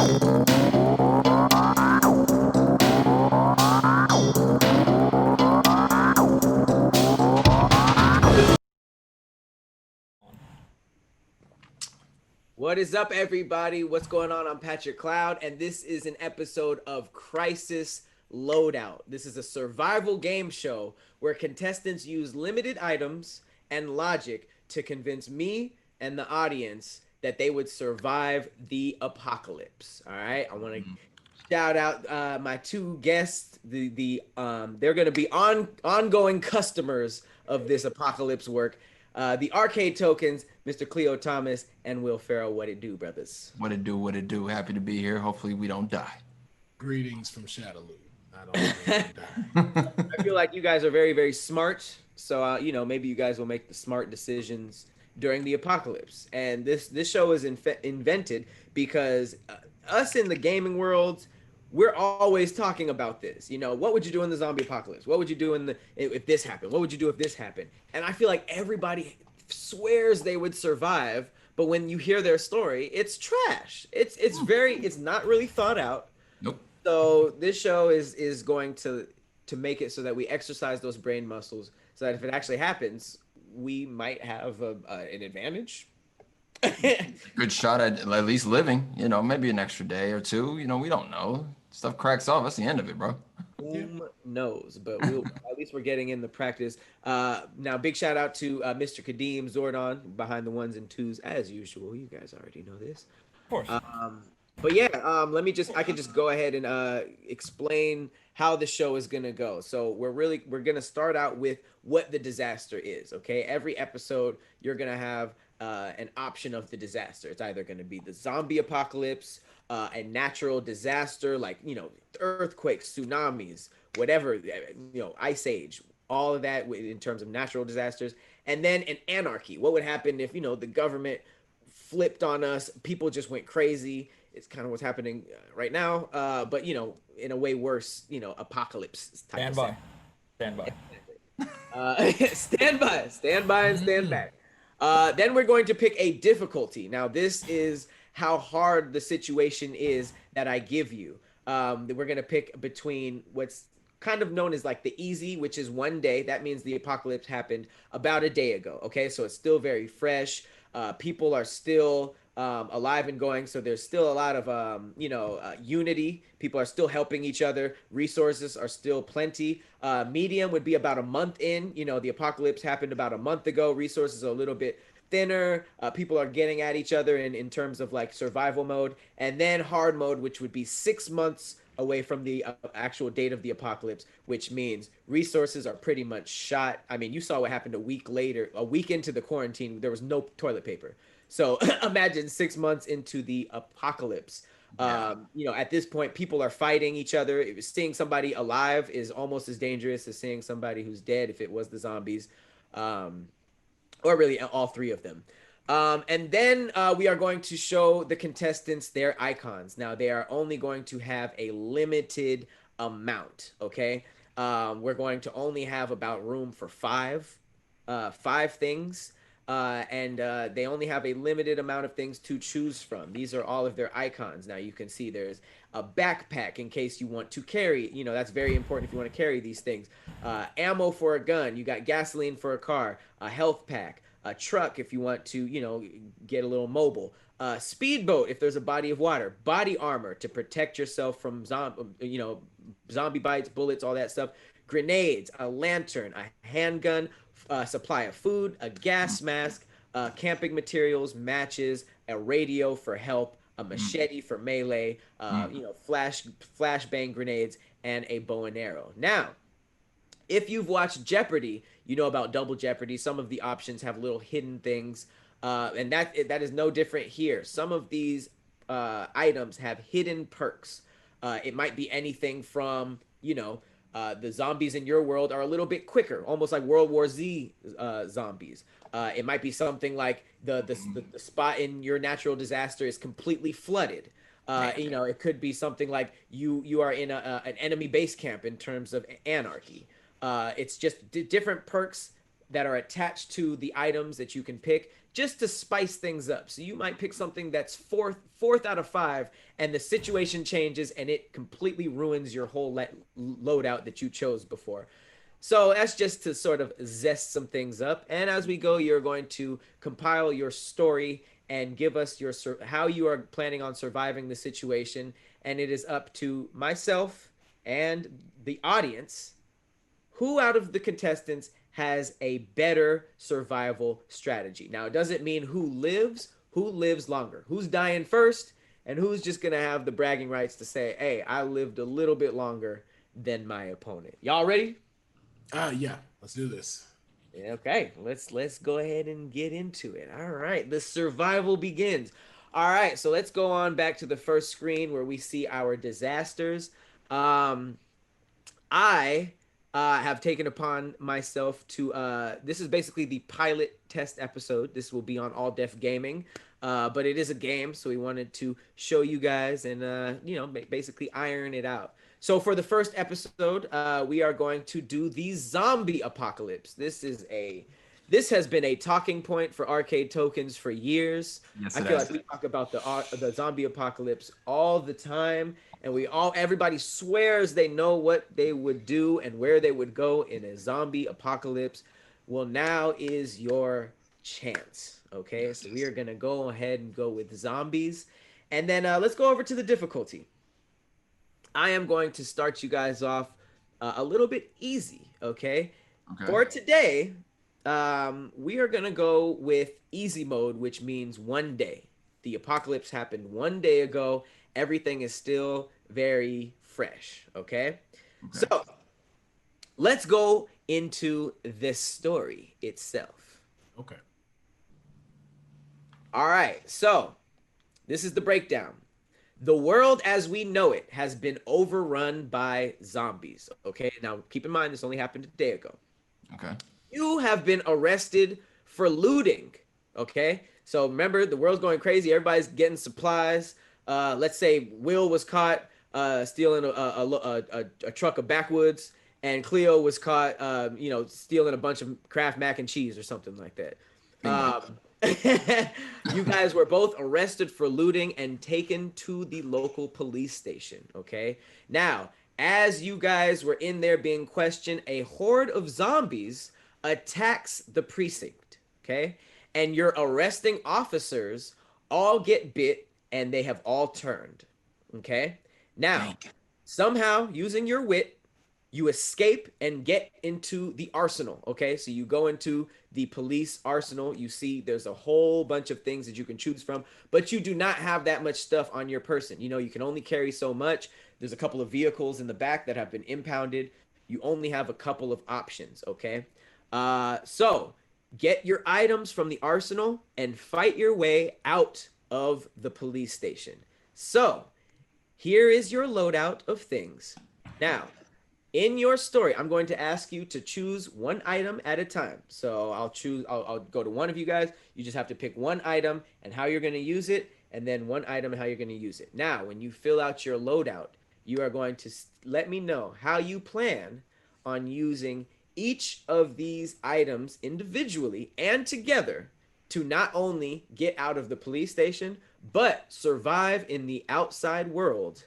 What is up, everybody? What's going on? I'm Patrick Cloud, and this is an episode of Crisis Loadout. This is a survival game show where contestants use limited items and logic to convince me and the audience that they would survive the apocalypse. All right, I want to shout out my two guests. They're going to be ongoing customers of this apocalypse work. The arcade tokens, Mr. Khleo Thomas and Will Pharaoh. What it do, brothers? What it do, what it do. Happy to be here. Hopefully we don't die. Greetings from Shadaloo. I feel like you guys are very, very smart. So, maybe you guys will make the smart decisions during the apocalypse. And this show is invented because us in the gaming world, we're always talking about this. What would you do in the zombie apocalypse? What would you do if this happened? What would you do if this happened? And I feel like everybody swears they would survive, but when you hear their story, it's trash. It's not really thought out. Nope. So this show is going to make it so that we exercise those brain muscles, so that if it actually happens, we might have an advantage. Good shot at least living, maybe an extra day or two. We don't know. Stuff cracks off. That's the end of it, bro. Who knows? But at least we're getting in the practice. Now, big shout out to Mr. Kadeem Zordon behind the ones and twos as usual. You guys already know this. Of course. But yeah, I can just go ahead and explain how the show is gonna go. So we're gonna start out with what the disaster is. Okay, every episode you're gonna have an option of the disaster. It's either gonna be the zombie apocalypse, a natural disaster like earthquakes, tsunamis, whatever, ice age, all of that in terms of natural disasters, and then an anarchy. What would happen if the government flipped on us? People just went crazy. It's kind of what's happening right now, but in a way worse, apocalypse type. Stand by. Stand by, and stand back. Then we're going to pick a difficulty. Now, this is how hard the situation is that I give you. We're going to pick between what's kind of known as like the easy, which is 1 day. That means the apocalypse happened about a day ago. Okay, so it's still very fresh. People are still alive and going, so there's still a lot of unity. People are still helping each other. Resources are still plenty. Medium would be about a month in. The apocalypse happened about a month ago. Resources are a little bit thinner. People are getting at each other in terms of like survival mode. And then hard mode, which would be 6 months away from the actual date of the apocalypse, which means resources are pretty much shot. I mean, you saw what happened a week into the quarantine. There was no toilet paper. So imagine 6 months into the apocalypse. At this point, people are fighting each other. Seeing somebody alive is almost as dangerous as seeing somebody who's dead if it was the zombies, or really all three of them. And then we are going to show the contestants their icons. Now, they are only going to have a limited amount, okay? We're going to only have about room for five things. And they only have a limited amount of things to choose from. These are all of their icons. Now you can see there's a backpack in case you want to carry, that's very important if you want to carry these things. Ammo for a gun, you got gasoline for a car, a health pack, a truck if you want to, get a little mobile. Speedboat if there's a body of water, body armor to protect yourself from zombie bites, bullets, all that stuff. Grenades, a lantern, a handgun, supply of food, a gas mask, camping materials, matches, a radio for help, a machete for melee, flashbang grenades, and a bow and arrow. Now, if you've watched Jeopardy, you know about Double Jeopardy. Some of the options have little hidden things, and that is no different here. Some of these items have hidden perks. It might be anything from, the zombies in your world are a little bit quicker, almost like World War Z zombies. It might be something like the spot in your natural disaster is completely flooded. It could be something like you are in an enemy base camp in terms of anarchy. It's just different perks that are attached to the items that you can pick just to spice things up. So you might pick something that's fourth out of five, and the situation changes and it completely ruins your whole loadout that you chose before. So that's just to sort of zest some things up. And as we go, you're going to compile your story and give us your how you are planning on surviving the situation. And it is up to myself and the audience, who out of the contestants has a better survival strategy. Now, it doesn't mean who lives longer, who's dying first, and who's just gonna have the bragging rights to say, hey, I lived a little bit longer than my opponent. Y'all ready? Yeah, let's do this. Okay, let's go ahead and get into it. All right, the survival begins. All right, so let's go on back to the first screen where we see our disasters. Um, I have taken upon myself to. This is basically the pilot test episode. This will be on All Def Gaming, but it is a game, so we wanted to show you guys and basically iron it out. So for the first episode, we are going to do the zombie apocalypse. This has been a talking point for arcade tokens for years. Yes, I it feel has. like we talk about the zombie apocalypse all the time, and everybody swears they know what they would do and where they would go in a zombie apocalypse. Well, now is your chance. Okay, so we are gonna go ahead and go with zombies, and then let's go over to the difficulty. I am going to start you guys off a little bit easy, okay? Okay. For today, we are gonna go with easy mode, which means 1 day. The apocalypse happened 1 day ago. Everything is still very fresh, okay? So let's go into this story itself. Okay. All right, so this is the breakdown. The world as we know it has been overrun by zombies. Okay, now keep in mind this only happened a day ago. Okay. You have been arrested for looting. Okay, so remember the world's going crazy. Everybody's getting supplies. Let's say Will was caught stealing a truck of backwoods, and Khleo was caught, stealing a bunch of Kraft mac and cheese or something like that. You guys were both arrested for looting and taken to the local police station. Okay. Now, as you guys were in there being questioned, a horde of zombies attacks the precinct. Okay. And your arresting officers all get bit and they have all turned. Okay. Now, somehow using your wit, you escape and get into the arsenal. Okay, so you go into the police arsenal. You see there's a whole bunch of things that you can choose from, but you do not have that much stuff on your person. You can only carry so much. There's a couple of vehicles in the back that have been impounded. You only have a couple of options. Okay, so get your items from the arsenal and fight your way out of the police station. So here is your loadout of things. Now, in your story, I'm going to ask you to choose one item at a time. So I'll go to one of you guys. You just have to pick one item and how you're going to use it, and then one item and how you're going to use it. Now, when you fill out your loadout, you are going to let me know how you plan on using each of these items individually and together to not only get out of the police station, but survive in the outside world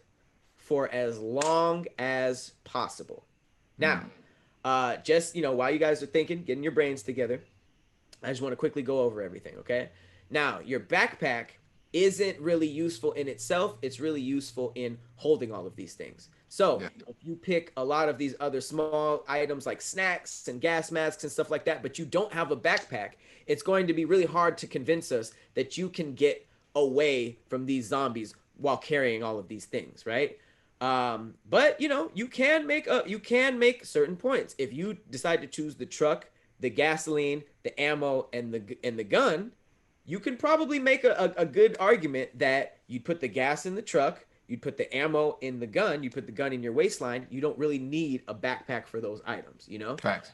for as long as possible. Now, just, while you guys are thinking, getting your brains together, I just want to quickly go over everything, okay? Now, your backpack isn't really useful in itself. It's really useful in holding all of these things. So if you pick a lot of these other small items like snacks and gas masks and stuff like that, but you don't have a backpack, it's going to be really hard to convince us that you can get away from these zombies while carrying all of these things, right? But you can make certain points if you decide to choose the truck, the gasoline, the ammo, and the gun. You can probably make a good argument that you'd put the gas in the truck, you'd put the ammo in the gun, you put the gun in your waistline. You don't really need a backpack for those items, Facts.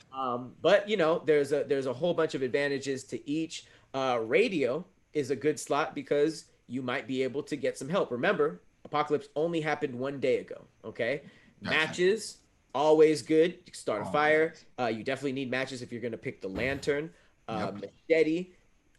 But there's a whole bunch of advantages to each. Radio is a good slot because you might be able to get some help. Remember, apocalypse only happened 1 day ago. Okay, matches always good. You can start a fire. You definitely need matches if you're gonna pick the lantern. Machete.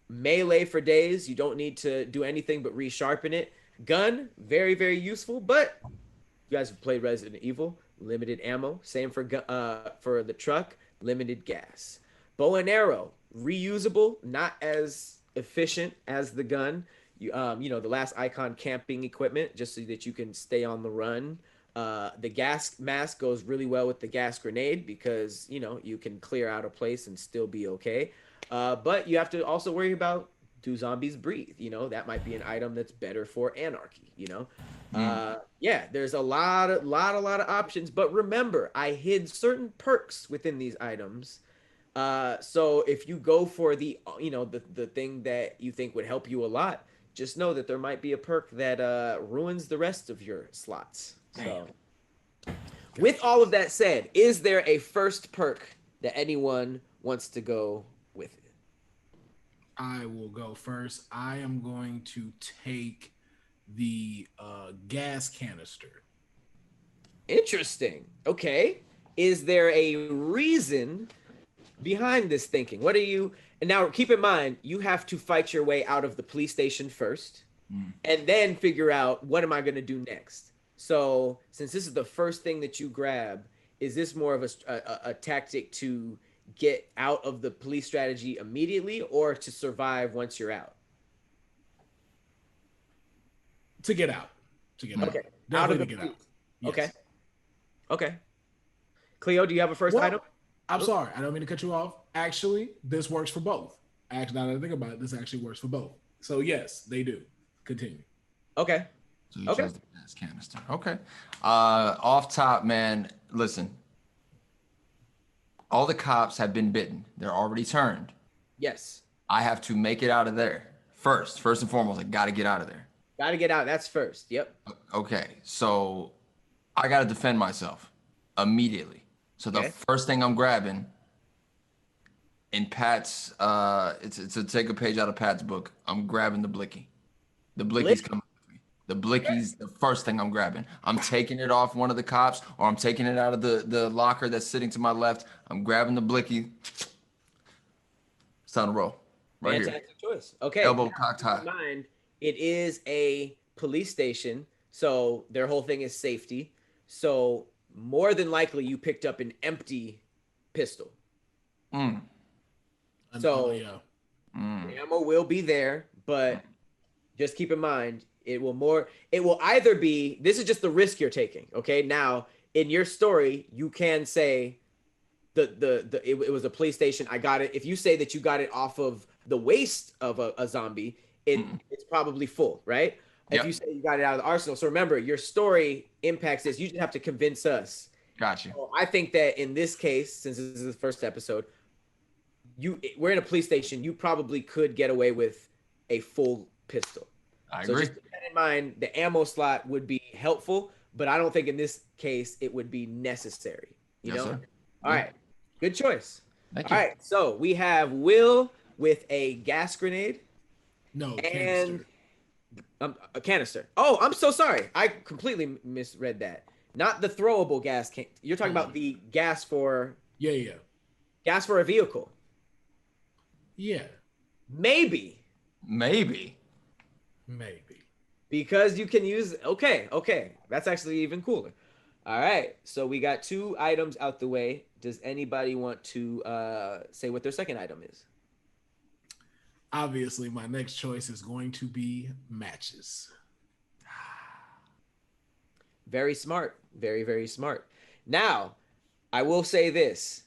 Melee for days. You don't need to do anything but resharpen it. Gun, very, very useful. But you guys have played Resident Evil, limited ammo. Same for the truck, limited gas. Bow and arrow, reusable, not as efficient as the gun. The last icon, camping equipment, just so that you can stay on the run. The gas mask goes really well with the gas grenade because you can clear out a place and still be okay. But you have to also worry about, do zombies breathe? That might be an item that's better for anarchy. Yeah, there's a lot of options. But remember, I hid certain perks within these items. So if you go for the thing that you think would help you a lot, just know that there might be a perk that ruins the rest of your slots. So, with all of that said, is there a first perk that anyone wants to go with it? I will go first. I am going to take the gas canister. Interesting. Okay. Is there a reason behind this thinking? What are you? And now keep in mind, you have to fight your way out of the police station first, and then figure out, what am I going to do next? So, since this is the first thing that you grab, is this more of a tactic to get out of the police strategy immediately, or to survive once you're out? To get out. Okay. Definitely Out of the to get out. Yes. Okay. Okay. Khleo, do you have a first item? I'm sorry, I don't mean to cut you off. Actually, this works for both. Actually, now that I think about it, this actually works for both. So yes, they do. Continue. Okay. So you chose the gas canister. Okay. Off top, man. Listen. All the cops have been bitten. They're already turned. Yes. I have to make it out of there first. First and foremost, I got to get out of there. Got to get out. That's first. Yep. Okay. So I got to defend myself immediately. So the first thing I'm grabbing in Pat's, it's to take a page out of Pat's book. I'm grabbing the blicky. The blicky's coming with me. The blicky's the first thing I'm grabbing. I'm taking it off one of the cops, or I'm taking it out of the locker that's sitting to my left. I'm grabbing the blicky. It's time to roll. Right Fantastic here. choice. Okay. Elbow cocked high. Mind, it is a police station, so their whole thing is safety. So more than likely, you picked up an empty pistol. So the ammo will be there, but just keep in mind, it will either be, this is just the risk you're taking. Okay. Now in your story, you can say it was a police station. I got it. If you say that you got it off of the waist of a zombie, it's probably full, right? If you say you got it out of the arsenal. So remember, your story impacts this. You just have to convince us. Gotcha. So I think that in this case, since this is the first episode, we're in a police station. You probably could get away with a full pistol. I so agree. Just keep that in mind. The ammo slot would be helpful, but I don't think in this case it would be necessary. You know? Sir. All right. Good choice. Thank All you. right. So we have Will with a gas grenade. No, and canister. A canister. Oh, I'm so sorry. I completely misread that. Not the throwable gas. You're talking about the gas for gas for a vehicle. Yeah. Maybe. Because you can use. Okay. That's actually even cooler. All right. So we got 2 items out the way. Does anybody want to say what their second item is? Obviously, my next choice is going to be matches. Very smart. Very, very smart. Now, I will say this.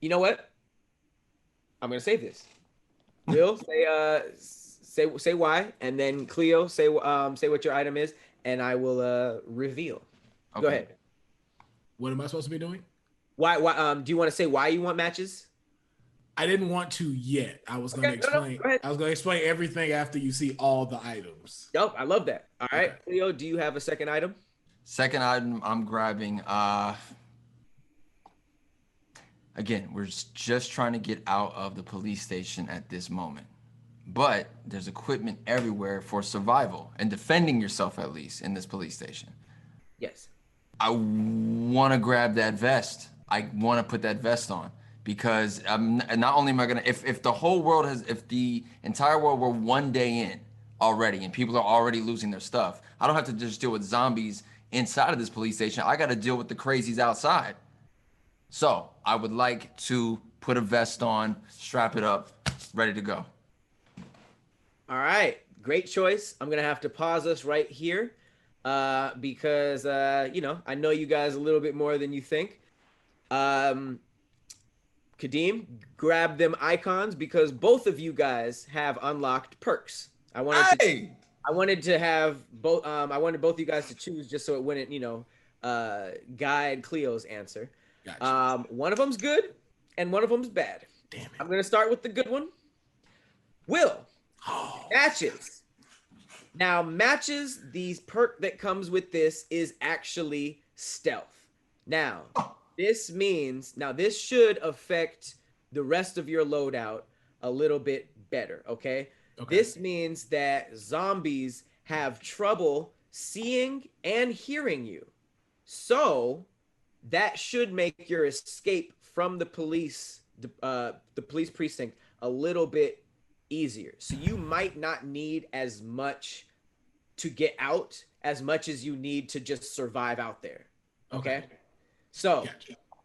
You know what? I'm gonna save this. Will say why, and then Khleo say what your item is, and I will reveal. Okay. Go ahead. What am I supposed to be doing? Why? Do you want to say why you want matches? I didn't want to yet. I was going to explain. Go ahead. I was going to explain everything after you see all the items. Yep, I love that. All right, okay. Khleo, do you have a second item? Second item I'm grabbing. Again, we're just trying to get out of the police station at this moment. But there's equipment everywhere for survival and defending yourself, at least, in this police station. Yes. I want to grab that vest. I want to put that vest on. because not only am I gonna, if the whole world if the entire world were one day in already and people are already losing their stuff, I don't have to just deal with zombies inside of this police station. I got to deal with the crazies outside. So I would like to put a vest on, strap it up, ready to go. All right, great choice. I'm gonna have to pause us right here because I know you guys a little bit more than you think. Um, Kadeem, grab them icons because both of you guys have unlocked perks. Hey! I wanted to have both. I wanted both of you guys to choose just so it wouldn't, guide Kleo's answer. Gotcha. One of them's good, and one of them's bad. Damn it. I'm gonna start with the good one. Will, matches. Now, matches. The perk that comes with this is actually stealth. Now, this should affect the rest of your loadout a little bit better. Okay. This means that zombies have trouble seeing and hearing you. So that should make your escape from the police precinct a little bit easier. So you might not need as much to get out as much as you need to just survive out there. Okay. So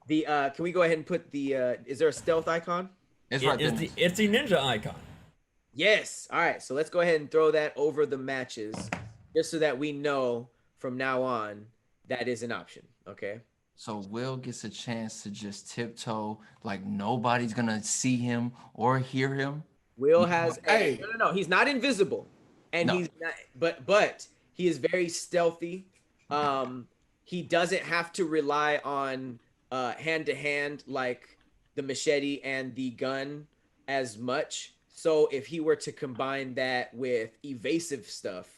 can we go ahead and put is there a stealth icon? It's right there. It's the ninja icon. Yes. All right. So let's go ahead and throw that over the matches just so that we know from now on that is an option. Okay. So Will gets a chance to just tiptoe like nobody's going to see him or hear him. Will has no, he's not invisible. And he's not, but he is very stealthy. He doesn't have to rely on hand to hand like the machete and the gun as much. So if he were to combine that with evasive stuff,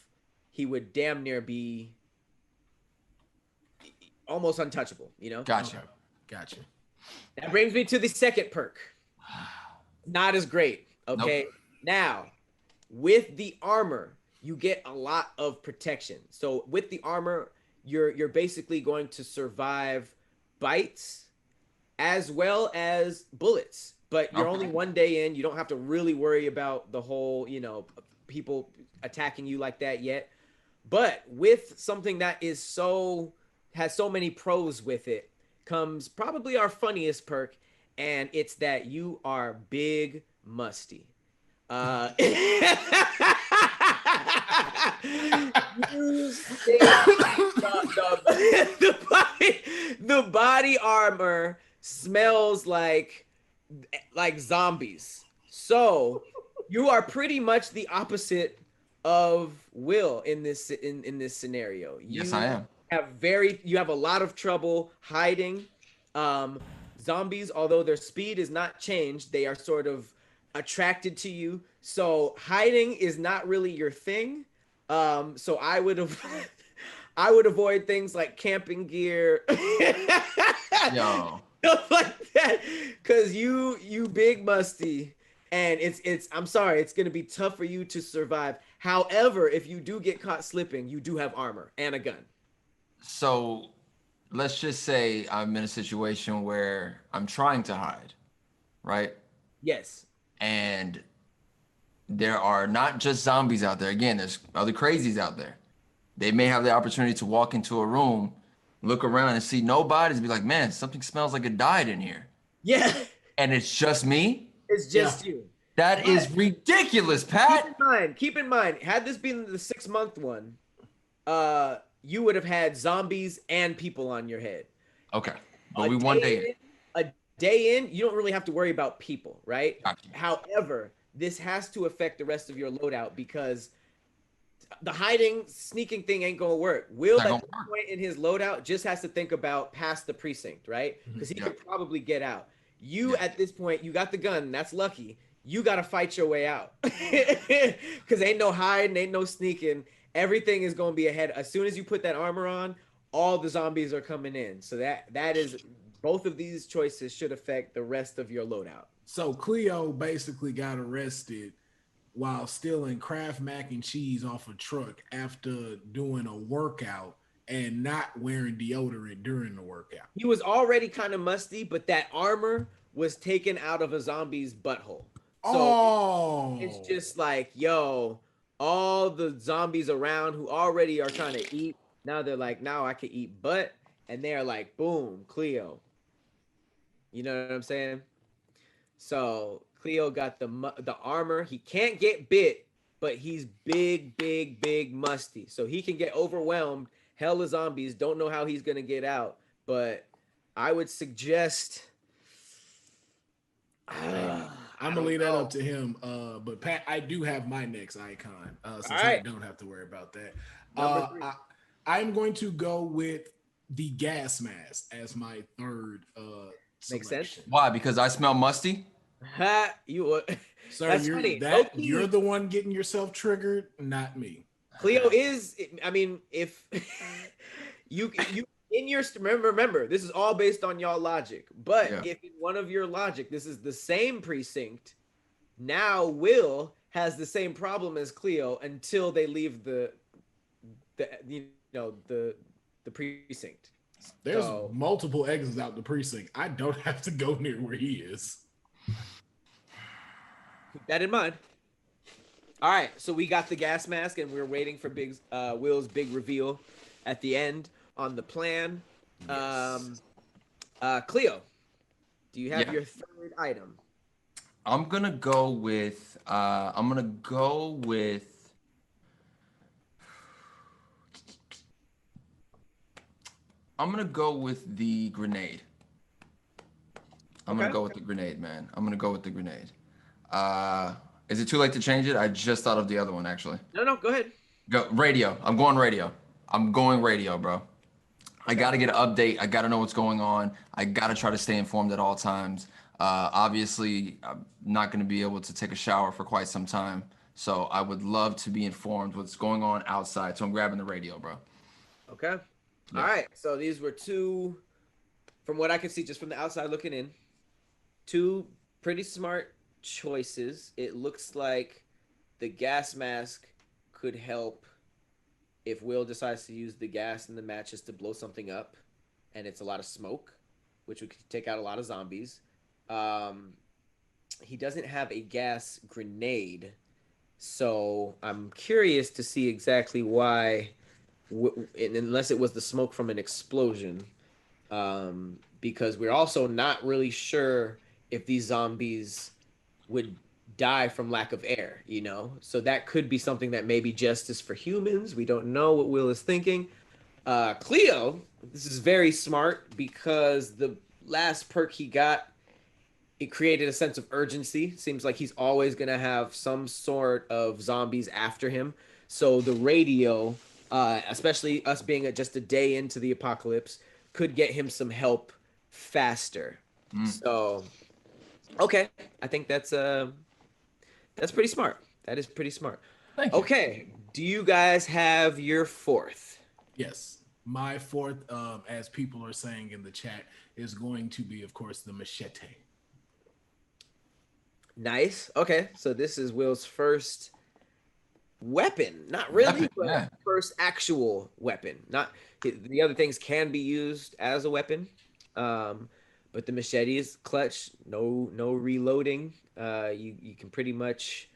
he would damn near be almost untouchable, Gotcha. Gotcha. That brings me to the second perk. Not as great. Okay. Nope. Now, with the armor, you get a lot of protection. So with the armor, you're basically going to survive bites as well as bullets. But you're only one day in. You don't have to really worry about the whole, people attacking you like that yet. But with something that has so many pros with it, comes probably our funniest perk, and it's that you are big musty. The body armor smells like zombies. So you are pretty much the opposite of Will in this scenario. Yes, I am. You have a lot of trouble hiding. Zombies, although their speed is not changed, they are sort of attracted to you. So hiding is not really your thing. So I would avoid things like camping gear. Yo. Stuff like that, because you big musty, and I'm sorry, it's gonna be tough for you to survive. However, if you do get caught slipping, you do have armor and a gun. So let's just say I'm in a situation where I'm trying to hide, right? Yes. And there are not just zombies out there. Again, there's other crazies out there. They may have the opportunity to walk into a room, look around and see no bodies and be like, man, something smells like it died in here. Yeah. And it's just me? It's just you. That is ridiculous, Pat. Keep in mind, had this been the 6-month one, you would have had zombies and people on your head. Okay. But we one day in. A day in, you don't really have to worry about people, right? Gotcha. However, this has to affect the rest of your loadout because the hiding, sneaking thing ain't gonna work. Will at this point in his loadout just has to think about past the precinct, right? Because he could probably get out. At this point, you got the gun. That's lucky. You got to fight your way out because ain't no hiding, ain't no sneaking. Everything is gonna be ahead. As soon as you put that armor on, all the zombies are coming in. So that is both of these choices should affect the rest of your loadout. So Khleo basically got arrested while stealing Kraft mac and cheese off a truck after doing a workout and not wearing deodorant during the workout. He was already kind of musty, but that armor was taken out of a zombie's butthole. So it's Oh, just like, yo, all the zombies around who already are trying to eat, now they're like, now I can eat butt. And they're like, boom, Khleo. You know what I'm saying? So Khleo got the armor. He can't get bit, but he's big, big, big musty. So he can get overwhelmed. Hella zombies don't know how he's gonna get out. But I would suggest. I'm gonna leave that up to him. But Pat, I do have my next icon, since I don't have to worry about that. I'm going to go with the gas mask as my third Makes selection. sense. Why? Because I smell musty? Ha, you Sir, that's you're funny. you're the one getting yourself triggered, not me. Khleo is, I mean, if you in your remember, this is all based on y'all logic. But if in one of your logic, this is the same precinct, now Will has the same problem as Khleo until they leave the precinct. There's multiple exits out the precinct. I don't have to go near where he is. Keep that in mind. All right, so we got the gas mask, and we're waiting for Will's big reveal at the end on the plan. Yes. Khleo, do you have your third item? I'm gonna go with. I'm gonna go with. The grenade. I'm gonna go with the grenade, man. I'm gonna go with the grenade. Is it too late to change it? I just thought of the other one, actually. No, go ahead. Go radio. I'm going radio. I'm going radio, bro. I got to get an update. I got to know what's going on. I got to try to stay informed at all times. Obviously, I'm not going to be able to take a shower for quite some time. So I would love to be informed what's going on outside. So I'm grabbing the radio, bro. Okay. Yeah. All right. So these were two, from what I can see just from the outside looking in, two pretty smart choices. It looks like the gas mask could help if Will decides to use the gas and the matches to blow something up, and it's a lot of smoke, which would take out a lot of zombies. He doesn't have a gas grenade, so I'm curious to see exactly why, unless it was the smoke from an explosion, because we're also not really sure if these zombies would die from lack of air, you know? So that could be something that may be justice for humans. We don't know what Will is thinking. Khleo, this is very smart because the last perk he got, it created a sense of urgency. Seems like he's always going to have some sort of zombies after him. So the radio, especially us being just a day into the apocalypse, could get him some help faster. So, okay. I think that's pretty smart. That is pretty smart. Thank you. Okay. Do you guys have your fourth? Yes. My fourth, as people are saying in the chat, is going to be, of course, the machete. Nice. Okay. So this is Will's first weapon. Not really, but first actual weapon. Not the other things can be used as a weapon. But the machete is clutch. No reloading. You can pretty much.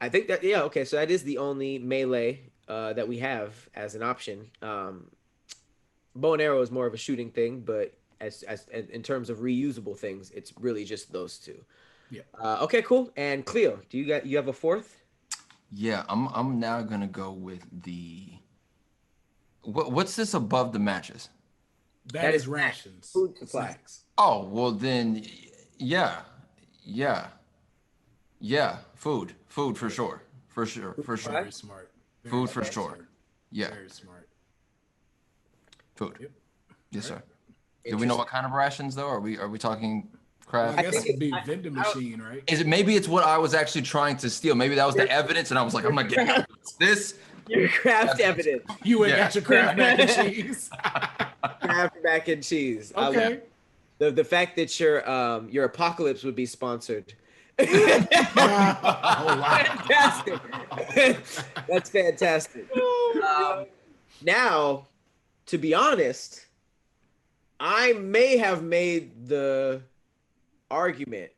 I think that okay. So that is the only melee that we have as an option. Bow and arrow is more of a shooting thing, but as in terms of reusable things, it's really just those two. Yeah. Okay. Cool. And Khleo, you have a fourth? Yeah, I'm now gonna go with the. What's this above the matches? That is rations. Food supplies. Oh, well then, yeah. Food for sure. Very smart. Food for sure. Yeah. Very smart. Food. Yep. Yes, sir. Do we know what kind of rations though? Are we talking craft? Well, I guess it'd be vending machine, right? Maybe it's what I was actually trying to steal. Maybe that was the evidence, and I was like, I'm not getting this. Your craft evidence. You ain't got your craft mac and cheese. Craft mac and cheese. Okay. The fact that your apocalypse would be sponsored. Oh, wow. Fantastic. That's fantastic. Now to be honest, I may have made the argument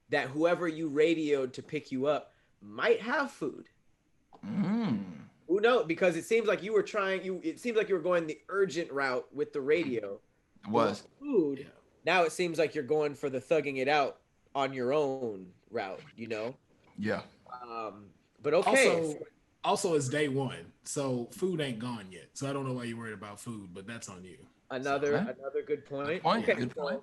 that whoever you radioed to pick you up might have food. Who knows? Because it seems like you were it seems like you were going the urgent route with the radio. It was. Food. Yeah. Now it seems like you're going for the thugging it out on your own route, you know? Yeah. But okay. Also, it's day one, so food ain't gone yet. So I don't know why you're worried about food, but that's on you. Another good point. Good point. Okay. Good point.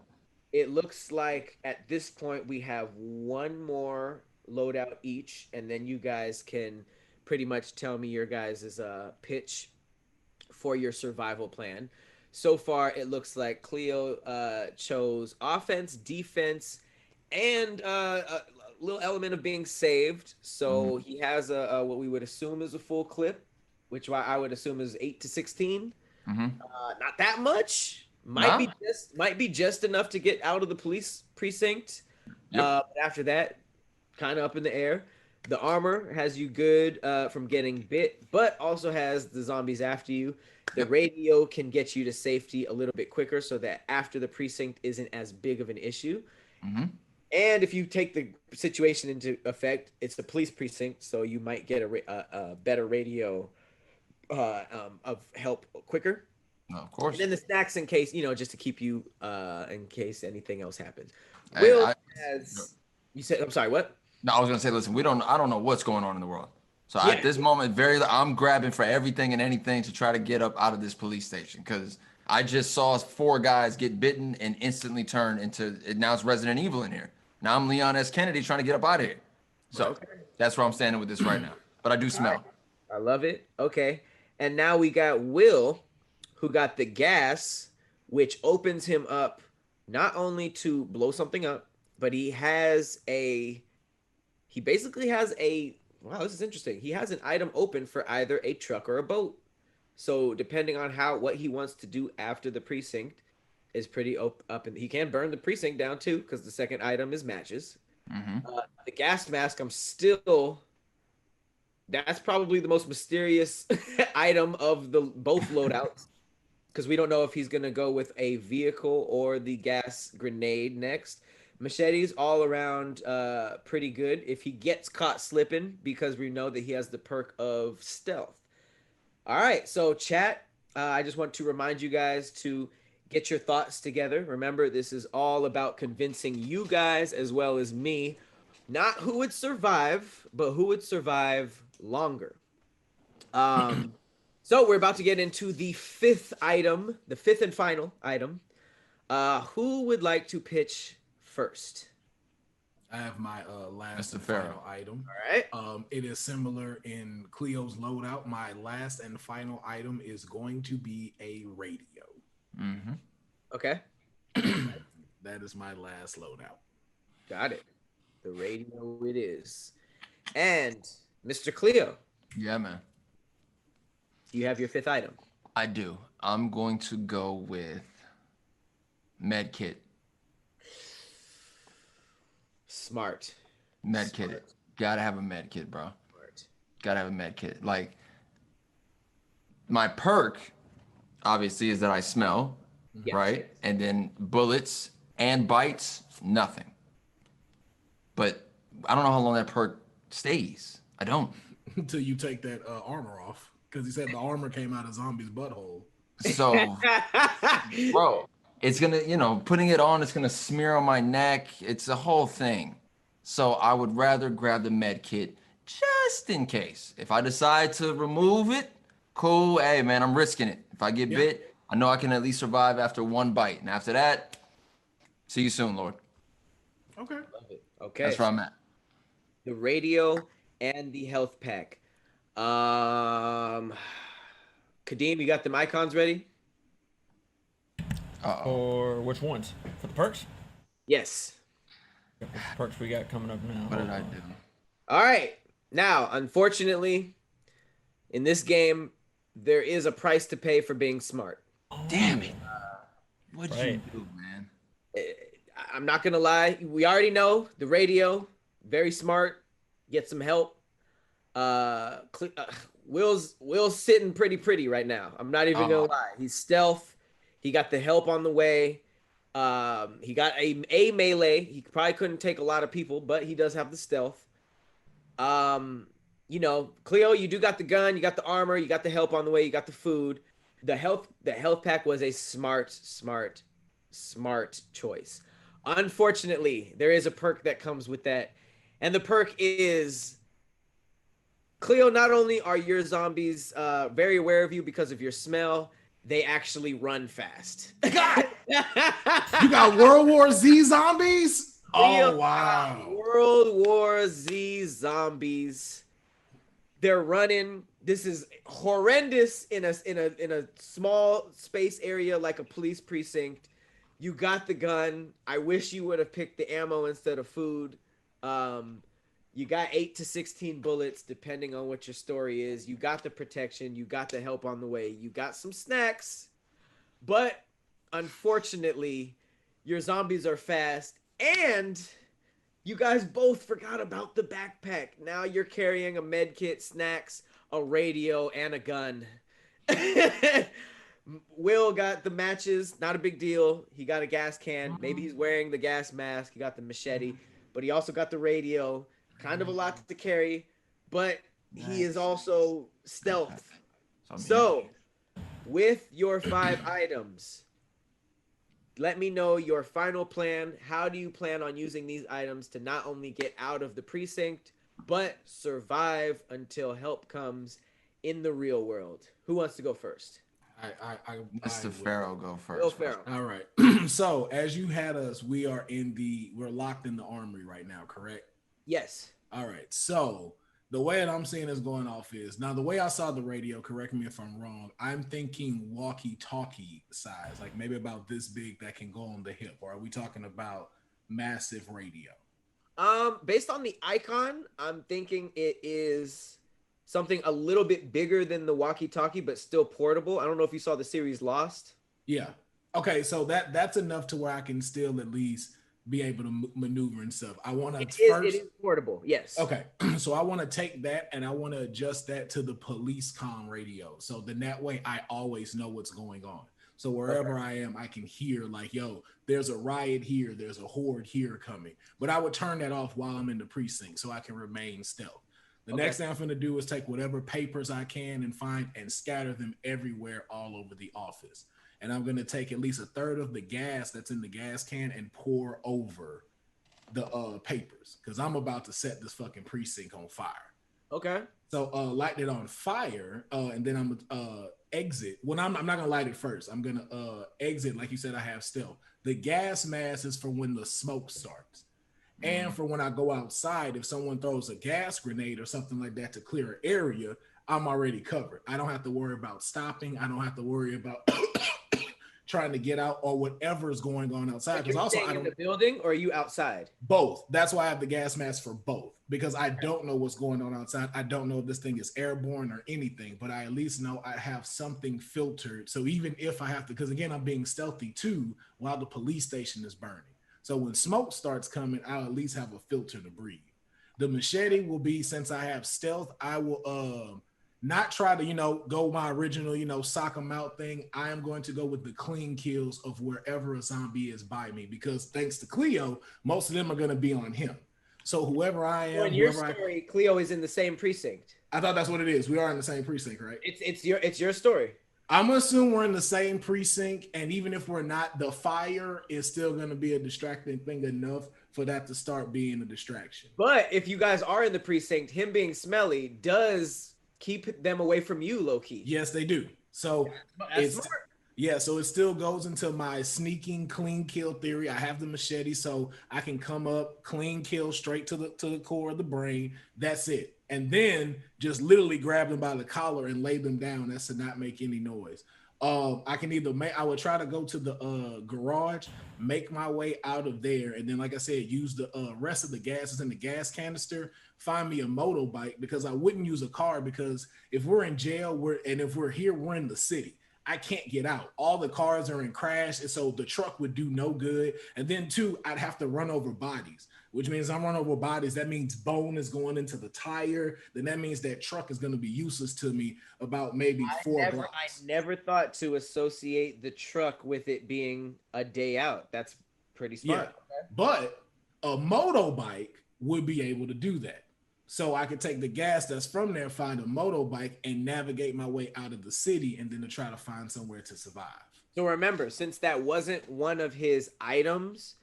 It looks like at this point we have one more loadout each, and then you guys can pretty much tell me your guys' pitch for your survival plan. So far, it looks like Khleo chose offense, defense, and a little element of being saved. So he has a what we would assume is a full clip, which I would assume is 8 to 16. Not that much. Might be just enough to get out of the police precinct. Yep. But after that, kind of up in the air. The armor has you good from getting bit, but also has the zombies after you. The radio can get you to safety a little bit quicker so that after the precinct isn't as big of an issue. And if you take the situation into effect, it's the police precinct, so you might get a better radio of help quicker. Of course. And then the snacks in case, just to keep you in case anything else happens. You said, I'm sorry, what? No, I was gonna say, listen, I don't know what's going on in the world. So at this moment, I'm grabbing for everything and anything to try to get up out of this police station, because I just saw 4 guys get bitten and instantly turn into, now it's Resident Evil in here. Now I'm Leon S. Kennedy trying to get up out of here. So that's where I'm standing with this right now. But I do smell. Right. I love it. Okay. And now we got Will, who got the gas, which opens him up not only to blow something up, but he basically has wow, this is interesting. He has an item open for either a truck or a boat. So depending on what he wants to do after the precinct is pretty up, and he can burn the precinct down too, because the second item is matches. The gas mask, that's probably the most mysterious item of both loadouts, because we don't know if he's going to go with a vehicle or the gas grenade next. Machetes all around pretty good if he gets caught slipping, because we know that he has the perk of stealth. All right, so chat, I just want to remind you guys to get your thoughts together. Remember, this is all about convincing you guys as well as me, not who would survive, but who would survive longer. So we're about to get into the fifth and final item. Who would like to pitch first? I have my last and Pharaoh. final item. All right. It is similar in Kleo's loadout. My last and final item is going to be a radio. Okay. That is my last loadout. Got it. The radio it is. And Mr. Khleo. Yeah, man. Do you have your fifth item? I do. I'm going to go with med kit. Smart. Med kit. Gotta have a med kit, bro. Smart. Gotta have a med kit. Like, my perk, obviously, is that I smell, right? And then bullets and bites, nothing. But I don't know how long that perk stays. I don't. Until you take that armor off. Because he said the armor came out of zombie's butthole. So, bro, it's going to, putting it on, it's going to smear on my neck. It's a whole thing. So I would rather grab the med kit just in case. If I decide to remove it, cool. Hey, man, I'm risking it. If I get bit, I know I can at least survive after one bite. And after that, see you soon, Lord. Okay. Love it. Okay. That's where I'm at. The radio and the health pack. Kadeem, you got them icons ready? Or which ones? For the perks? Yes. Which perks we got coming up now? What did I do? All right. Now, unfortunately, in this game, there is a price to pay for being smart. Damn it. What'd you do, man? I'm not going to lie. We already know the radio, very smart. Get some help. Will's sitting pretty right now. I'm not even gonna lie. He's stealth. He got the help on the way. He got a melee. He probably couldn't take a lot of people, but he does have the stealth. Um, Khleo, you do got the gun, you got the armor, you got the help on the way, you got the food. The health pack was a smart choice. Unfortunately, there is a perk that comes with that, and the perk is Khleo. Not only are your zombies very aware of you because of your smell, they actually run fast. God, you got World War Z zombies? Oh wow! World War Z zombies. They're running. This is horrendous in a small space area like a police precinct. You got the gun. I wish you would have picked the ammo instead of food. You got 8 to 16 bullets, depending on what your story is. You got the protection. You got the help on the way. You got some snacks. But unfortunately, your zombies are fast. And you guys both forgot about the backpack. Now you're carrying a med kit, snacks, a radio, and a gun. Will got the matches. Not a big deal. He got a gas can. Maybe he's wearing the gas mask. He got the machete. But he also got the radio. Kind of a lot to carry. But he is also stealth. So, with your 5 items, let me know your final plan. How do you plan on using these items to not only get out of the precinct, but survive until help comes in the real world? Who wants to go first? Mr. Pharaoh go first. Will Pharaoh. All right. So as you had us, we're locked in the armory right now, correct? Yes. All right. So the way that I'm seeing this going off is now the way I saw the radio, correct me if I'm wrong, I'm thinking walkie-talkie size, like maybe about this big that can go on the hip. Or are we talking about massive radio? Based on the icon, I'm thinking it is something a little bit bigger than the walkie-talkie, but still portable. I don't know if you saw the series Lost. Yeah. Okay, so that's enough to where I can still at least be able to maneuver and stuff. I want to It is portable. Yes. Okay, so I want to take that and I want to adjust that to the police comm radio. So then that way I always know what's going on. So wherever I am, I can hear like, yo, there's a riot here, there's a horde here coming. But I would turn that off while I'm in the precinct so I can remain stealth. The next thing I'm going to do is take whatever papers I can and find and scatter them everywhere all over the office. And I'm going to take at least a third of the gas that's in the gas can and pour over the papers because I'm about to set this fucking precinct on fire. Okay. So light it on fire and then I'm going to exit. Well, I'm not going to light it first. I'm going to exit. Like you said, I have stealth. The gas mask is for when the smoke starts. And for when I go outside, if someone throws a gas grenade or something like that to clear an area, I'm already covered. I don't have to worry about stopping. I don't have to worry about trying to get out or whatever is going on outside. Because also, I don't. In the building or are you outside? Both. That's why I have the gas mask for both. Because I don't know what's going on outside. I don't know if this thing is airborne or anything, but I at least know I have something filtered. So even if I have to, because again, I'm being stealthy too while the police station is burning. So when smoke starts coming, I'll at least have a filter to breathe. The machete will be, since I have stealth, I will not try to, go my original, sock them out thing. I am going to go with the clean kills of wherever a zombie is by me because thanks to Khleo, most of them are going to be on him. So whoever I am, in your story, Khleo is in the same precinct. I thought that's what it is. We are in the same precinct, right? It's your story. I'm gonna assume we're in the same precinct, and even if we're not, the fire is still gonna be a distracting thing enough for that to start being a distraction. But if you guys are in the precinct, him being smelly does keep them away from you, low key. Yes, they do. So so it still goes into my sneaking clean kill theory. I have the machete, so I can come up, clean kill straight to the core of the brain. That's it. And then just literally grab them by the collar and lay them down. That's to not make any noise. I can I would try to go to the garage, make my way out of there. And then, like I said, use the rest of the gases in the gas canister, find me a motorbike because I wouldn't use a car because if we're in jail, if we're here, we're in the city. I can't get out. All the cars are in crash, and so the truck would do no good. And then two, I'd have to run over bodies, which means I'm running over bodies. That means bone is going into the tire. Then that means that truck is going to be useless to me about maybe four blocks. I never thought to associate the truck with it being a day out. That's pretty smart. Yeah, but a motorbike would be able to do that. So I could take the gas that's from there, find a motorbike, and navigate my way out of the city, and then to try to find somewhere to survive. So remember, since that wasn't one of his items,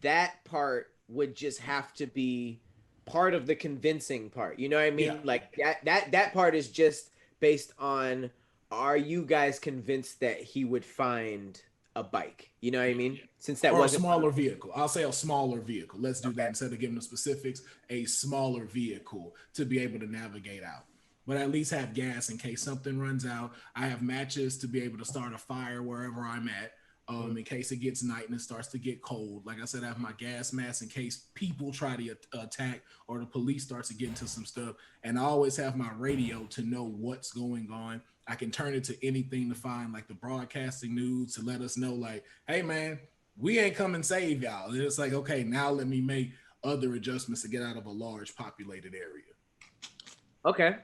that part would just have to be part of the convincing part. You know what I mean? Yeah. Like that part is just based on, are you guys convinced that he would find a bike? You know what I mean? Since that or wasn't a smaller vehicle. I'll say a smaller vehicle. Let's do that instead of giving the specifics. A smaller vehicle to be able to navigate out, but at least have gas in case something runs out. I have matches to be able to start a fire wherever I'm at. In case it gets night and it starts to get cold. Like I said, I have my gas mask in case people try to attack or the police starts to get into some stuff. And I always have my radio to know what's going on. I can turn it to anything to find like the broadcasting news to let us know like, hey man, we ain't come and save y'all. And it's like, okay, now let me make other adjustments to get out of a large populated area. Okay.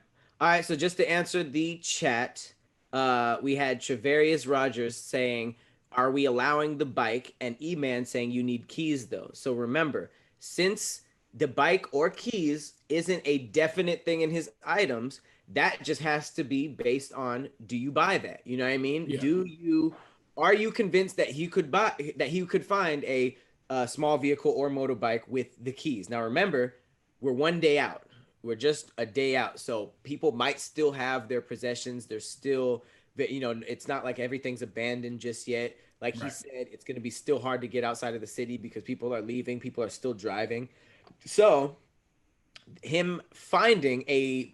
All right. So just to answer the chat, we had Travarius Rogers saying, are we allowing the bike? And E-Man saying you need keys though. So remember, since the bike or keys isn't a definite thing in his items, that just has to be based on, do you buy that? You know what I mean? Yeah. Are you convinced that he could find a small vehicle or motorbike with the keys? Now remember, we're one day out. We're just a day out. So people might still have their possessions. They're still, it's not like everything's abandoned just yet. Like he said, it's going to be still hard to get outside of the city because people are leaving. People are still driving. So him finding a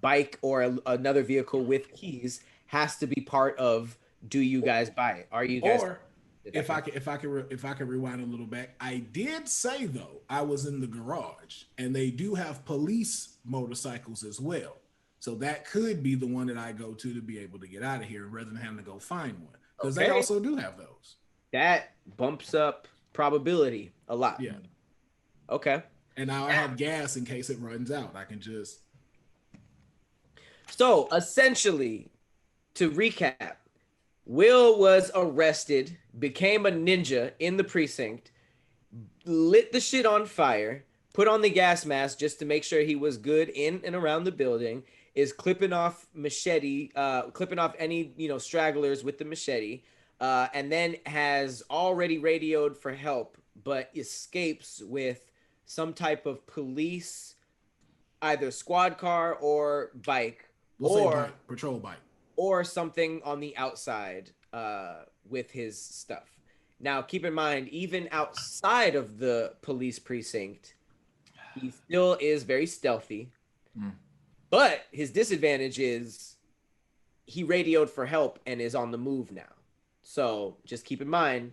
bike or another vehicle with keys has to be part of, do you guys buy it? Are you guys? Or if I could rewind a little back, I did say though I was in the garage, and they do have police motorcycles as well. So that could be the one that I go to be able to get out of here rather than having to go find one, because they also do have those. That bumps up probability a lot. Yeah. Okay. And now I have gas in case it runs out. I can just. So essentially, to recap, Will was arrested, became a ninja in the precinct, lit the shit on fire, put on the gas mask just to make sure he was good in and around the building, is clipping off any stragglers with the machete, and then has already radioed for help, but escapes with some type of police, either squad car or bike, patrol bike, or something on the outside with his stuff. Now, keep in mind, even outside of the police precinct, he still is very stealthy. But his disadvantage is he radioed for help and is on the move now. So just keep in mind,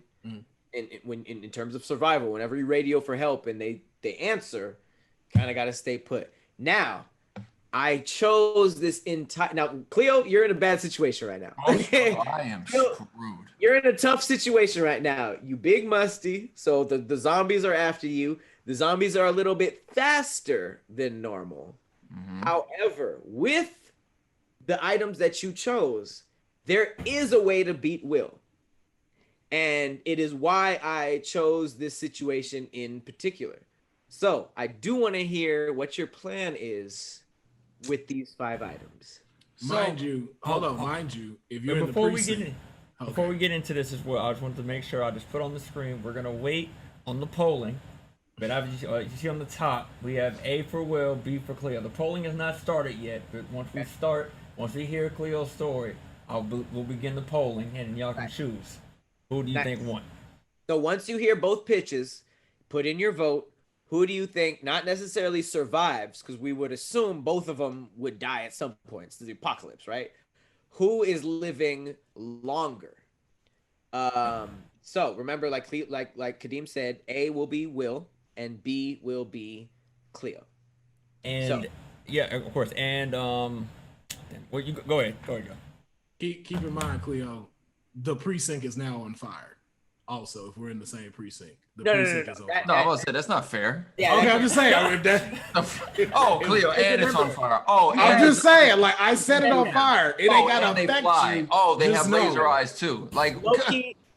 in terms of survival, whenever you radio for help and they answer, kind of got to stay put. Now, I chose this entire. Now, Khleo, you're in a bad situation right now. Okay? I am screwed. You're in a tough situation right now. You big musty, so the zombies are after you. The zombies are a little bit faster than normal. However, with the items that you chose, there is a way to beat Will. And it is why I chose this situation in particular. So I do want to hear what your plan is with these 5 items. Mind you, if you're in the precinct. Before we get into this as well, I just wanted to make sure I just put on the screen, we're going to wait on the polling. But you see on the top, we have A for Will, B for Khleo. The polling has not started yet, but once we hear Kleo's story, we'll begin the polling, and y'all can choose. Who do you think won? So once you hear both pitches, put in your vote. Who do you think not necessarily survives? Because we would assume both of them would die at some point. It's the apocalypse, right? Who is living longer? So remember, like Kadeem said, A will be Will and B will be Khleo. And yeah, of course. And well, you go ahead. Go ahead, Joe. Keep in mind, Khleo, the precinct is now on fire. Also, if we're in the same precinct, the precinct is on fire. No, I was gonna say that's not fair. Yeah, Okay, I'm just saying. I mean, Oh, Khleo, and it's on fire. Oh, I'm just saying, like I set it on fire. It ain't gotta affect you. Oh, they have Just know. laser eyes too. Like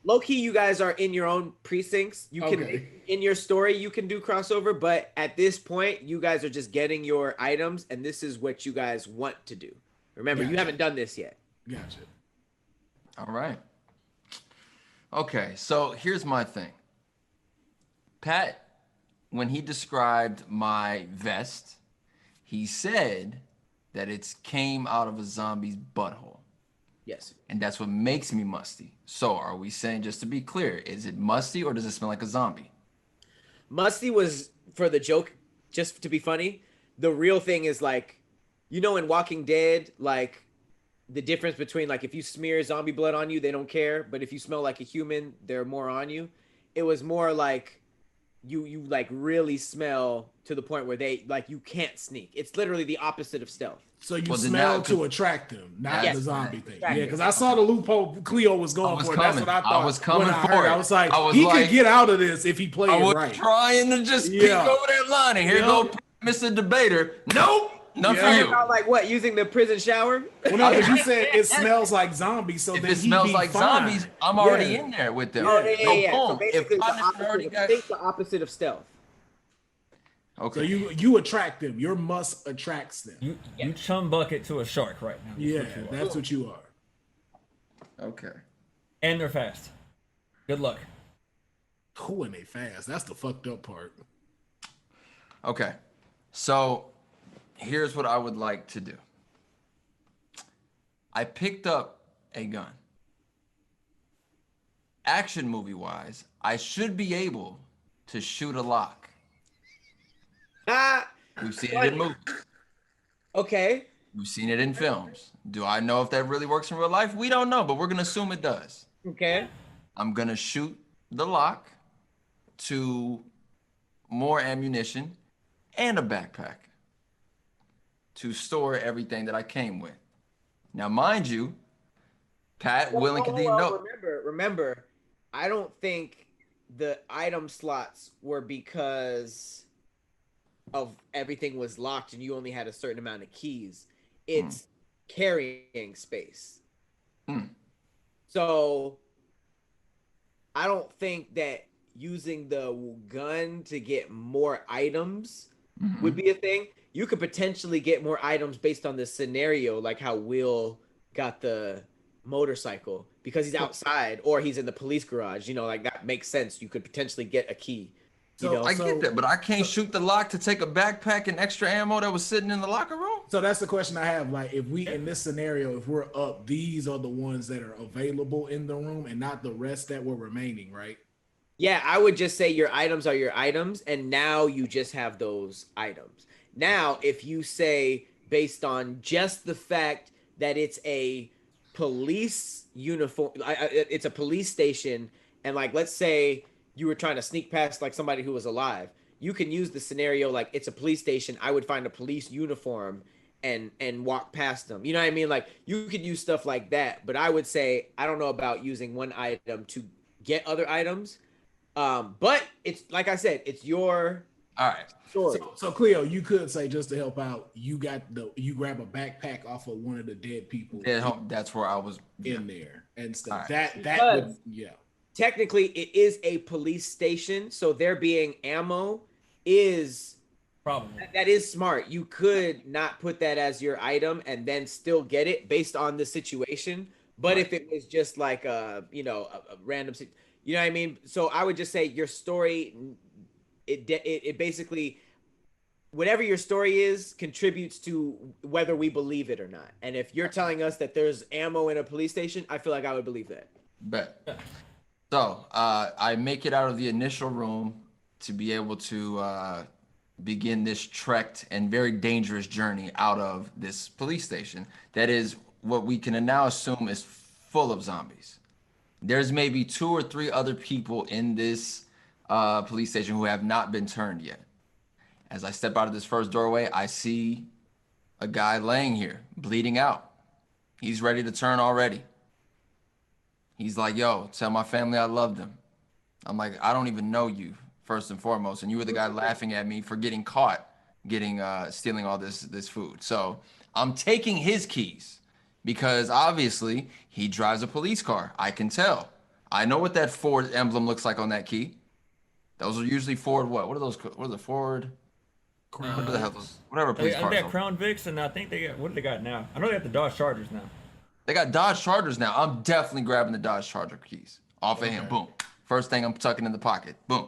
low key, you guys are in your own precincts. You can in your story you can do crossover, but at this point, you guys are just getting your items, and this is what you guys want to do. Remember, you haven't done this yet. Gotcha. All right. Okay, so here's my thing. Pat, when he described my vest, he said that it came out of a zombie's butthole. Yes. And that's what makes me musty. So are we saying, just to be clear, is it musty or does it smell like a zombie? Musty was for the joke, just to be funny. The real thing is like, you know, in Walking Dead, like the difference between like if you smear zombie blood on you, they don't care, but if you smell like a human, they're more on you. It was more like you like really smell to the point where they like you can't sneak. It's literally the opposite of stealth. So you smell to attract them, not the zombie thing. Yeah, because I saw the loophole Khleo was going for. That's what I thought. I was coming for it. I was like, he could get out of this if he played it right. I was trying to just peek over that line, and here go Mr. Debater. Nope. None for you. About like what? Using the prison shower? Well, no, because you said it smells like zombies. So if then it smells like zombies, I'm already in there with them. Yeah. So basically, the opposite of stealth. Okay. So you attract them. Your must attracts them. You chum bucket to a shark right now. That's what you are. Okay. And they're fast. Good luck. Oh, and they fast. That's the fucked up part. Okay. So here's what I would like to do. I picked up a gun. Action movie wise, I should be able to shoot a lock. We've seen it in movies. Okay. We've seen it in films. Do I know if that really works in real life? We don't know, but we're gonna assume it does. Okay. I'm gonna shoot the lock to more ammunition and a backpack to store everything that I came with. Now, mind you, Pat, Will, and Kadeem know. Remember, I don't think the item slots were because of everything was locked and you only had a certain amount of keys. It's carrying space. So I don't think that using the gun to get more items would be a thing. You could potentially get more items based on the scenario, like how Will got the motorcycle because he's outside or he's in the police garage. You know, like that makes sense. You could potentially get a key. I get that, but I can't shoot the lock to take a backpack and extra ammo that was sitting in the locker room. So that's the question I have. Like, if we in this scenario, if we're up, these are the ones that are available in the room and not the rest that were remaining, right? Yeah, I would just say your items are your items, and now you just have those items. Now, if you say based on just the fact that it's a police uniform, it's a police station, and like let's say you were trying to sneak past like somebody who was alive, you can use the scenario like it's a police station. I would find a police uniform and walk past them. You know what I mean? Like you could use stuff like that. But I would say I don't know about using one item to get other items. But it's like I said, it's your story. So Khleo, you could say just to help out, you grab a backpack off of one of the dead people. Yeah, that's where I was in there and stuff. Right. That would Technically, it is a police station, so there being ammo is probably that is smart. You could not put that as your item and then still get it based on the situation. But if it was just like a random, you know what I mean? So I would just say your story, it basically, whatever your story is, contributes to whether we believe it or not. And if you're telling us that there's ammo in a police station, I feel like I would believe that. Bet. So I make it out of the initial room to be able to begin this trekked and very dangerous journey out of this police station. That is what we can now assume is full of zombies. There's maybe 2 or 3 other people in this police station who have not been turned yet. As I step out of this first doorway, I see a guy laying here, bleeding out. He's ready to turn already. He's like, yo, tell my family I love them. I'm like, I don't even know you, first and foremost. And you were the guy laughing at me for getting caught stealing all this food. So I'm taking his keys because obviously he drives a police car. I can tell. I know what that Ford emblem looks like on that key. Those are usually Ford what? What are those? What are the Ford? What the hell? Whatever police They cars. got Crown Vics, and I think they got, what do they got now? I know they got the Dodge Chargers now. They got Dodge Chargers now. I'm definitely grabbing the Dodge Charger keys off of him. Boom. First thing I'm tucking in the pocket. Boom.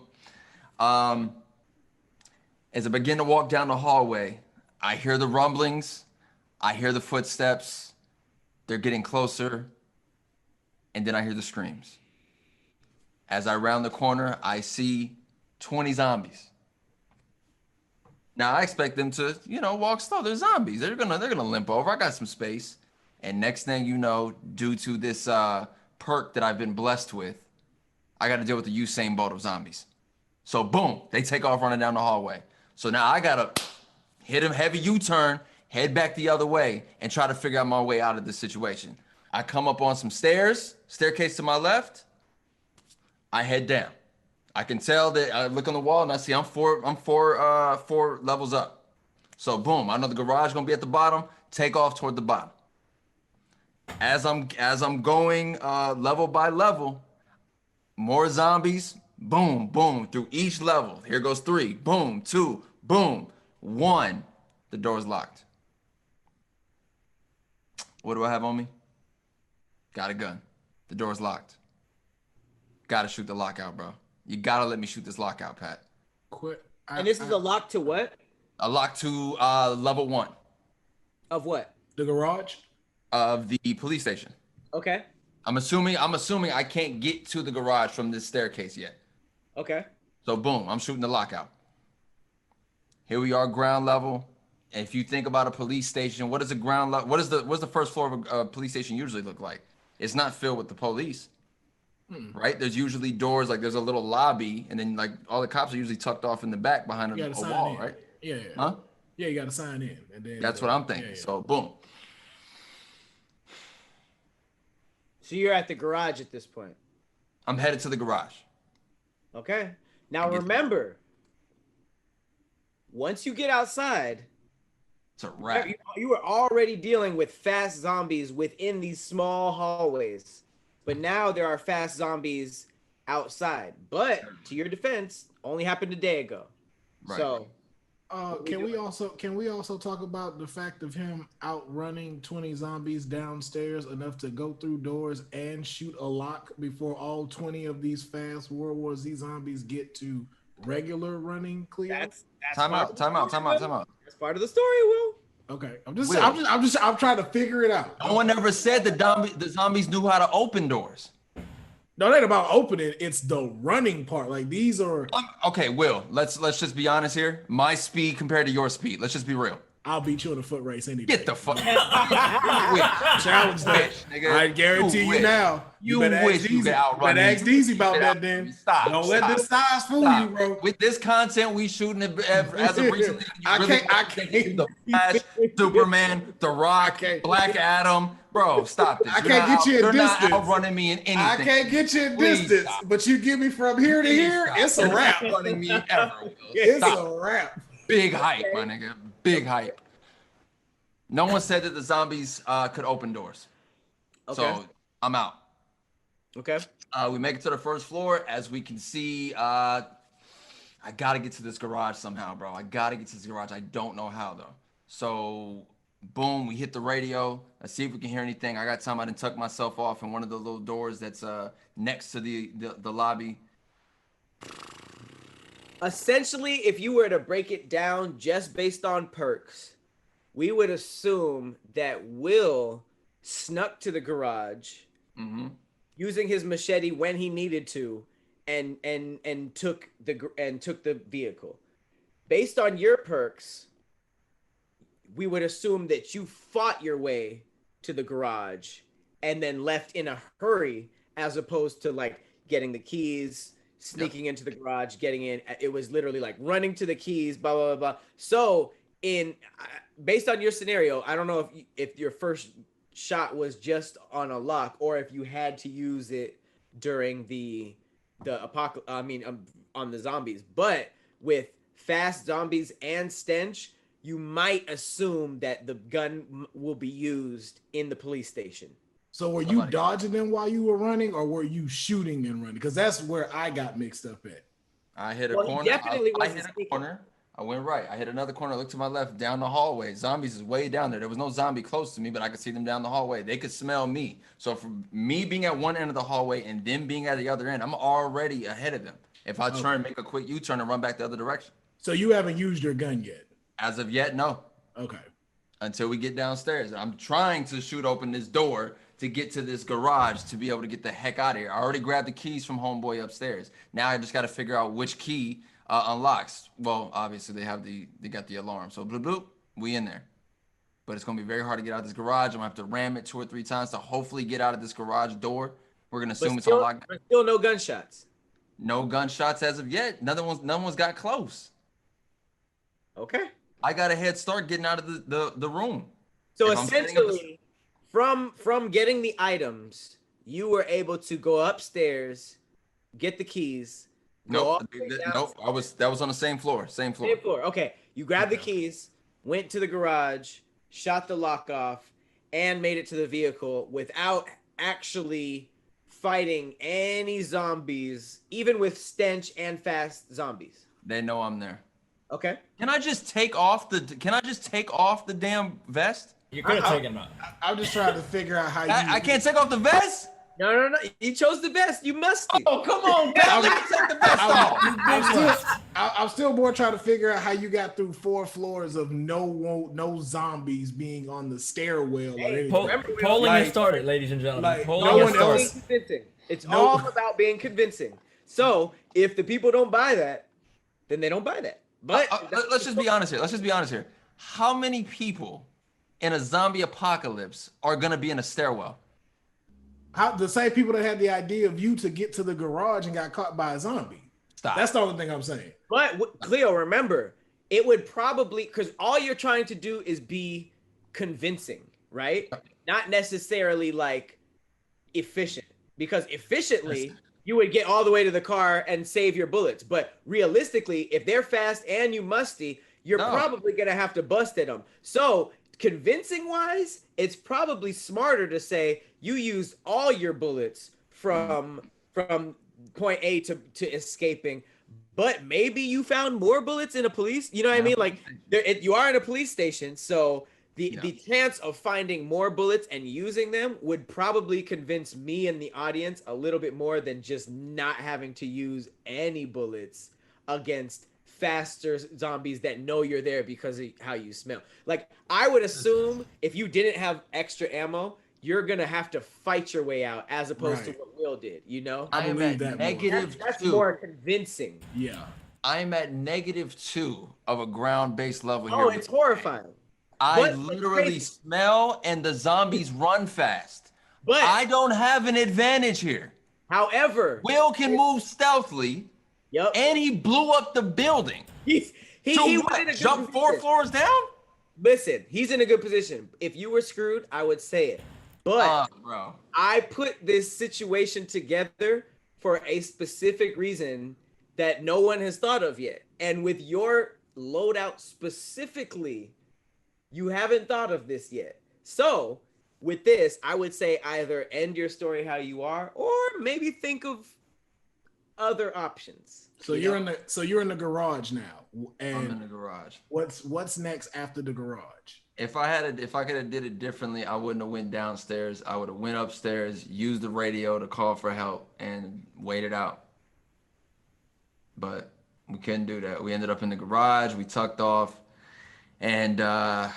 As I begin to walk down the hallway, I hear the rumblings. I hear the footsteps. They're getting closer. And then I hear the screams. As I round the corner, I see 20 zombies. Now I expect them to, walk slow. They're zombies. They're gonna limp over. I got some space. And next thing you know, due to this perk that I've been blessed with, I got to deal with the Usain Bolt of zombies. So boom, they take off running down the hallway. So now I gotta hit him heavy U-turn, head back the other way, and try to figure out my way out of this situation. I come up on some stairs, staircase to my left. I head down. I can tell that I look on the wall and I see I'm four levels up. So boom, I know the garage gonna be at the bottom. Take off toward the bottom. As I'm going level by level, more zombies. Boom, boom, through each level. Here goes 3. Boom, 2. Boom, 1. The door's locked. What do I have on me? Got a gun. The door's locked. Gotta shoot the lockout, bro. You gotta let me shoot this lockout, Pat. Quit. And this is a lock to what? A lock to level 1. Of what? The garage? Of the police station. Okay. I'm assuming I can't get to the garage from this staircase yet. Okay. So boom, I'm shooting the lockout. Here we are, ground level. And if you think about a police station, what is a ground level? What's the first floor of a police station usually look like? It's not filled with the police, right? There's usually doors, like there's a little lobby, and then like all the cops are usually tucked off in the back behind a wall, right? Yeah. Huh? Yeah, you got to sign in, and then That's what I'm thinking. Yeah. So boom. So you're at the garage at this point. I'm headed to the garage. Okay. Now remember, once you get outside, it's a wrap. You were already dealing with fast zombies within these small hallways, but now there are fast zombies outside. But to your defense, only happened a day ago. Right. So, can we also talk about the fact of him outrunning 20 zombies downstairs enough to go through doors and shoot a lock before all 20 of these fast World War Z zombies get to regular running, Khleo? That's time out. That's part of the story, Will. Okay, I'm trying to figure it out. No one ever said the zombies knew how to open doors. No, it ain't about opening. It's the running part. Like these are. Okay, Will. Let's just be honest here. My speed compared to your speed. Let's just be real. I'll beat you in a foot race any day. Get the fuck. Challenge that. I guarantee you now. You wish you could outrun me. Ask Deezy about that then. Stop. Don't let this size fool you, bro. With this content we shooting as of recently, I can't. The Flash, Superman, The Rock, Black Adam. Bro, stop this. I can't get you in distance. You're not outrunning me in anything. I can't get you in distance, but you get me from here to here, it's a wrap. You're not outrunning me ever. It's a wrap. Big hype, my nigga. Big hype. No one said that the zombies could open doors. Okay. So I'm out. Okay. We make it to the first floor. As we can see, I got to get to this garage somehow, bro. I got to get to this garage. I don't know how, though. So, boom, we hit the radio. Let's see if we can hear anything. I got time. I didn't tuck myself off in one of the little doors that's next to the lobby. Essentially, if you were to break it down just based on perks, we would assume that Will snuck to the garage, using his machete when he needed to, and took the vehicle. Based on your perks, we would assume that you fought your way to the garage and then left in a hurry, as opposed to like getting the keys, sneaking into the garage, getting in. It was literally like running to the keys, blah blah blah. So based on your scenario, I don't know if your first shot was just on a lock, or if you had to use it during the apocalypse. I mean, on the zombies. But with fast zombies and stench, you might assume that the gun will be used in the police station. So were you dodging them while you were running, or were you shooting and running? Because that's where I got mixed up at. I hit a corner. Definitely I hit a corner. I went right. I hit another corner. I looked to my left, down the hallway. Zombies is way down there. There was no zombie close to me, but I could see them down the hallway. They could smell me. So for me being at one end of the hallway and them being at the other end, I'm already ahead of them. If I turn, make a quick U-turn and run back the other direction. So you haven't used your gun yet? As of yet, no. Okay. Until we get downstairs. I'm trying to shoot open this door to get to this garage to be able to get the heck out of here. I already grabbed the keys from homeboy upstairs. Now I just got to figure out which key unlocks. Well, obviously they got the alarm. So bloop bloop, we in there. But it's gonna be very hard to get out of this garage. I'm gonna have to ram it 2 or 3 times to hopefully get out of this garage door. We're gonna assume it's unlocked. But still no gunshots. No gunshots as of yet. None one's got close. Okay. I got a head start getting out of the room. So essentially, from getting the items, you were able to go upstairs, get the keys. Nope. That was on the same floor. Same floor. Same floor. Okay. You grabbed the keys, went to the garage, shot the lock off, and made it to the vehicle without actually fighting any zombies, even with stench and fast zombies. They know I'm there. Okay. Can I just take off the damn vest? You could have taken off. I'm just trying to figure out how I can't take off the vest? No. You chose the best. You must. Oh, come on, Dad. Let me take the vest off. I'm still more trying to figure out how you got through 4 floors of no zombies being on the stairwell or anything. Polling has started, ladies and gentlemen. No one else. It's all about being convincing. So if the people don't buy that, then they don't buy that. But let's just be honest here. How many people in a zombie apocalypse are gonna be in a stairwell? The same people that had the idea of you to get to the garage and got caught by a zombie. Stop. That's the only thing I'm saying. But Khleo, remember, it would probably, because all you're trying to do is be convincing, right? Not necessarily like efficient, because efficiently you would get all the way to the car and save your bullets. But realistically, if they're fast and you musty, you're probably gonna have to bust at them. So convincing wise, it's probably smarter to say you used all your bullets from point A to escaping, but maybe you found more bullets in a police. You know what I mean? Like you are in a police station, so the chance of finding more bullets and using them would probably convince me and the audience a little bit more than just not having to use any bullets against faster zombies that know you're there because of how you smell. Like, I would assume if you didn't have extra ammo, you're gonna have to fight your way out, as opposed to what Will did. You know, I believe that that's more convincing. Yeah, I'm at -2 of a ground-based level here. Oh, it's horrifying. I literally smell and the zombies run fast. But I don't have an advantage here. However, Will can move stealthily. Yep. And he blew up the building. He jumped 4 floors down? Listen, he's in a good position. If you were screwed, I would say it. But bro, I put this situation together for a specific reason that no one has thought of yet. And with your loadout specifically, you haven't thought of this yet. So with this, I would say either end your story how you are, or maybe think of other options. So you're in the garage now. And I'm in the garage. What's next after the garage? If I could have did it differently, I wouldn't have went downstairs. I would have went upstairs, used the radio to call for help, and waited out. But we couldn't do that. We ended up in the garage. We tucked off, and kind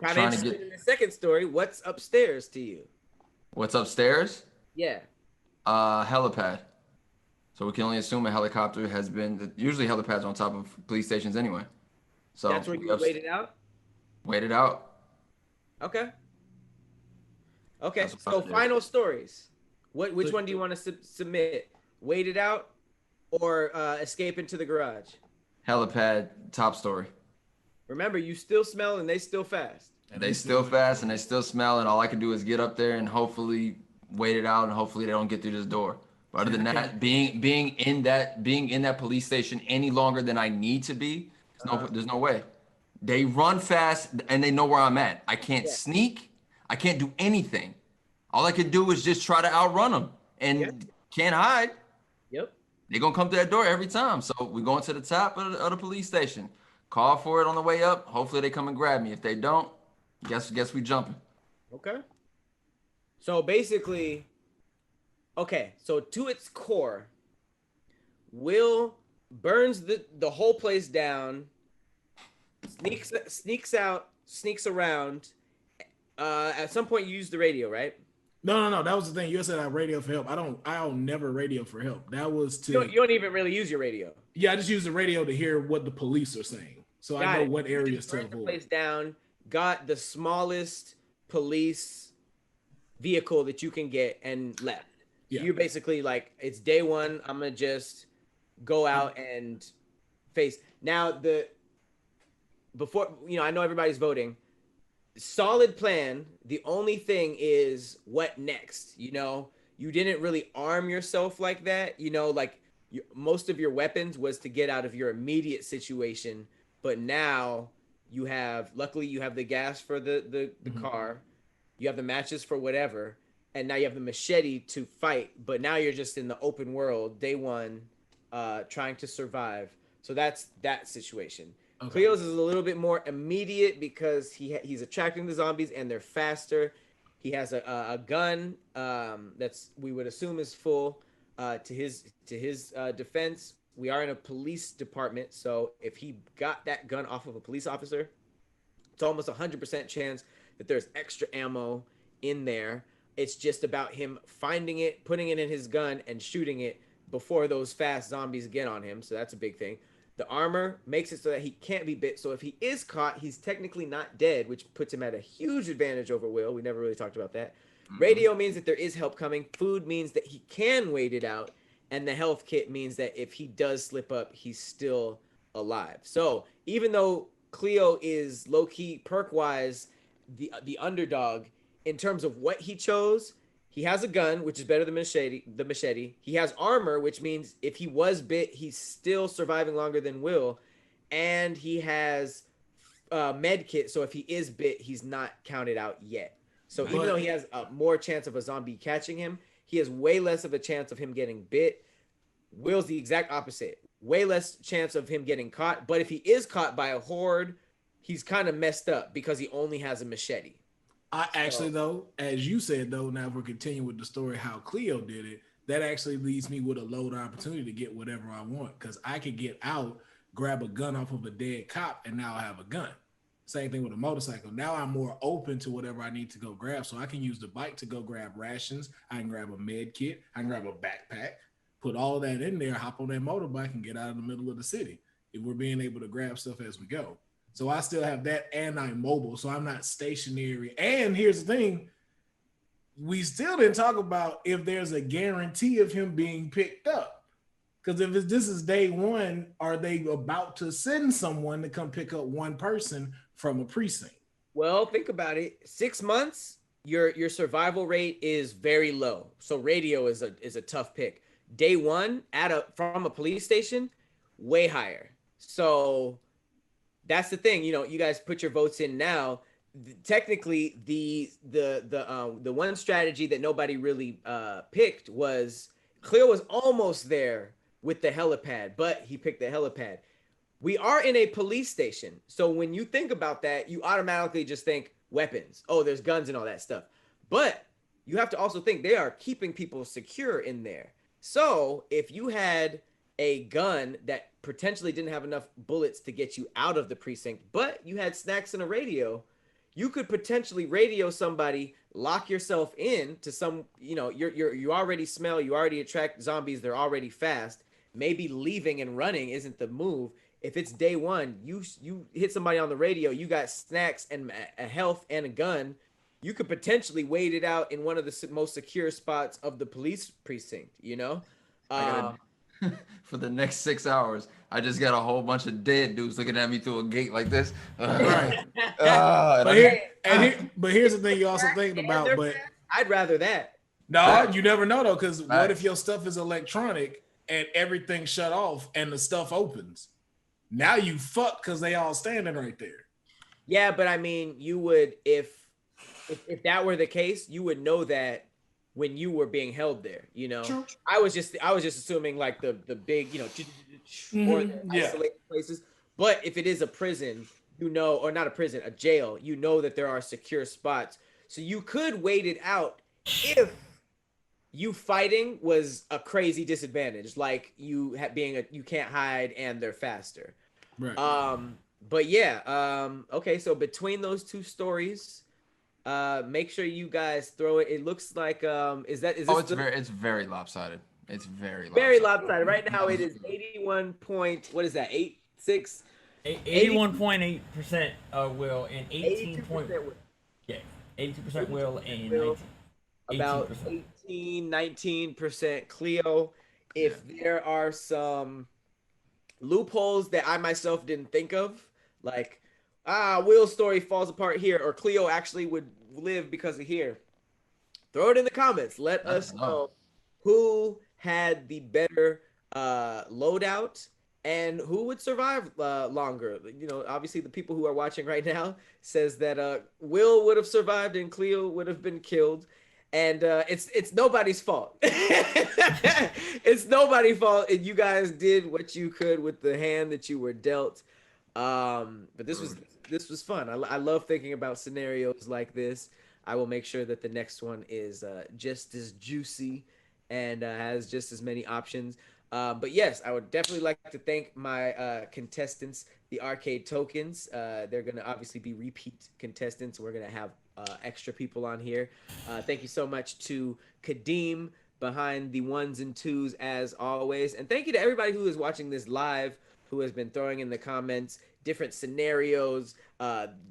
of interested in the second story. What's upstairs to you? What's upstairs? Yeah. Helipad. So we can only assume a helicopter has been. Usually helipads on top of police stations anyway. So that's where you waited out. Waited out. Okay. So final stories. Which one do you want to submit? Waited out or escape into the garage? Helipad, top story. Remember, you still smell and they still fast. They still fast and they still smell, and all I can do is get up there and hopefully wait it out, and hopefully they don't get through this door. But other than that, being in that police station any longer than I need to be, there's no way. They run fast and they know where I'm at. I can't sneak. I can't do anything. All I could do is just try to outrun them and can't hide. Yep. They're gonna come to that door every time. So we're going to the top of the police station. Call for it on the way up. Hopefully they come and grab me. If they don't, guess we jumping. Okay. So basically, okay, so to its core, Will burns the whole place down, sneaks out, sneaks around. At some point, you use the radio, right? No. That was the thing. You said I radio for help. I'll never radio for help. That was to. You don't even really use your radio. Yeah, I just use the radio to hear what the police are saying, so I know what areas to avoid. The place down. Got the smallest police vehicle that you can get and left. Yeah. You're basically like, it's day one. I'm gonna just go out and face. Now before I know everybody's voting. Solid plan. The only thing is what next. You didn't really arm yourself like that. Most of your weapons was to get out of your immediate situation, but now luckily you have the gas for the car, you have the matches for whatever, and now you have the machete to fight, but now you're just in the open world, day one, trying to survive. So that's that situation. Okay. Khleo is a little bit more immediate because he's attracting the zombies and they're faster. He has a gun that's, we would assume, is full. To his defense, we are in a police department, so if he got that gun off of a police officer, it's almost 100% chance that there's extra ammo in there. It's just about him finding it, putting it in his gun, and shooting it before those fast zombies get on him. So that's a big thing. The armor makes it so that he can't be bit. So if he is caught, he's technically not dead, which puts him at a huge advantage over Will. We never really talked about that. Radio means that there is help coming. Food means that he can wait it out. And the health kit means that if he does slip up, he's still alive. So even though Khleo is low-key, perk-wise, the underdog, in terms of what he chose, he has a gun, which is better than the machete. He has armor, which means if he was bit, he's still surviving longer than Will. And he has med kit, so if he is bit, he's not counted out yet. So even though he has a more chance of a zombie catching him, he has way less of a chance of him getting bit. Will's the exact opposite. Way less chance of him getting caught. But if he is caught by a horde, he's kind of messed up because he only has a machete. Though, as you said, though, now if we're continuing with the story how Khleo did it, that actually leaves me with a load opportunity to get whatever I want, because I could get out, grab a gun off of a dead cop, and now I have a gun. Same thing with a motorcycle. Now I'm more open to whatever I need to go grab. So I can use the bike to go grab rations. I can grab a med kit. I can grab a backpack, put all that in there, hop on that motorbike and get out of the middle of the city if we're being able to grab stuff as we go. So I still have that, and I'm mobile. So I'm not stationary. And here's the thing. We still didn't talk about if there's a guarantee of him being picked up. Because if this is day one, are they about to send someone to come pick up one person from a precinct? Well, think about it. 6 months, your survival rate is very low. So radio is a tough pick. Day one from a police station, way higher. So that's the thing. You guys put your votes in now. Technically, the one strategy that nobody really picked was Khleo was almost there with the helipad, but he picked the helipad. We are in a police station. So when you think about that, you automatically just think weapons. Oh, there's guns and all that stuff. But you have to also think they are keeping people secure in there. So if you had a gun that potentially didn't have enough bullets to get you out of the precinct, but you had snacks and a radio, you could potentially radio somebody, lock yourself in to some, you already smell, you already attract zombies, they're already fast. Maybe leaving and running isn't the move. If it's day one, you hit somebody on the radio, you got snacks and a health and a gun, you could potentially wait it out in one of the most secure spots of the police precinct, I For the next 6 hours, I just got a whole bunch of dead dudes looking at me through a gate like this. Right. But here's the thing you also thinking about. But I'd rather that. no, you never know though, because what if Facts. your stuff is electronic and everything shut off and the stuff opens? Now you fucked because they all standing right there. Yeah, but I mean, you would if that were the case, you would know that when you were being held there. You know, True. I was just assuming like the big or the Yeah. isolated places. But if it is a prison, you know, or not a prison, a jail, you know that there are secure spots, so you could wait it out if you fighting was a crazy disadvantage, like you being you can't hide and they're faster. Right. But yeah, okay, so between those two stories, make sure you guys throw it. It looks like is this It's very lopsided. It's very lopsided. Right now it is 81 point, what is that? 86 81.8% Will and 18 point 82% Will. yeah 82% Will and Will. 19 About 18%. 19% Khleo. If there are some loopholes that I myself didn't think of, like Will's story falls apart here, or Khleo actually would live because of here, throw it in the comments. Let us know who had the better loadout and who would survive longer. You know, obviously the people who are watching right now says that Will would have survived and Khleo would have been killed. And it's nobody's fault. It's nobody's fault. And you guys did what you could with the hand that you were dealt. But this was fun. I love thinking about scenarios like this. I will make sure that the next one is just as juicy and has just as many options. But yes, I would definitely like to thank my contestants, the arcade tokens. They're going to obviously be repeat contestants. We're going to have extra people on here. Thank you so much to Kadeem behind the ones and twos as always. And thank you to everybody who is watching this live, who has been throwing in the comments different scenarios,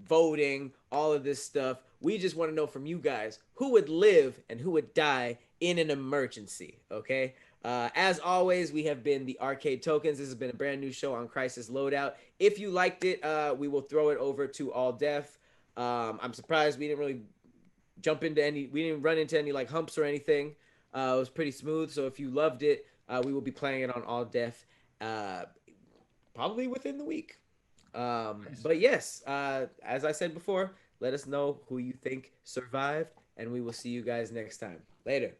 voting, all of this stuff. We just want to know from you guys who would live and who would die in an emergency, okay? As always, we have been the Arcade Tokens. This has been a brand new show on Crisis Loadout. If you liked it, we will throw it over to All Def. I'm surprised we didn't really we didn't run into any like humps or anything. It was pretty smooth. So if you loved it, we will be playing it on All Def probably within the week. But yes, as I said before, let us know who you think survived, and we will see you guys next time. Later.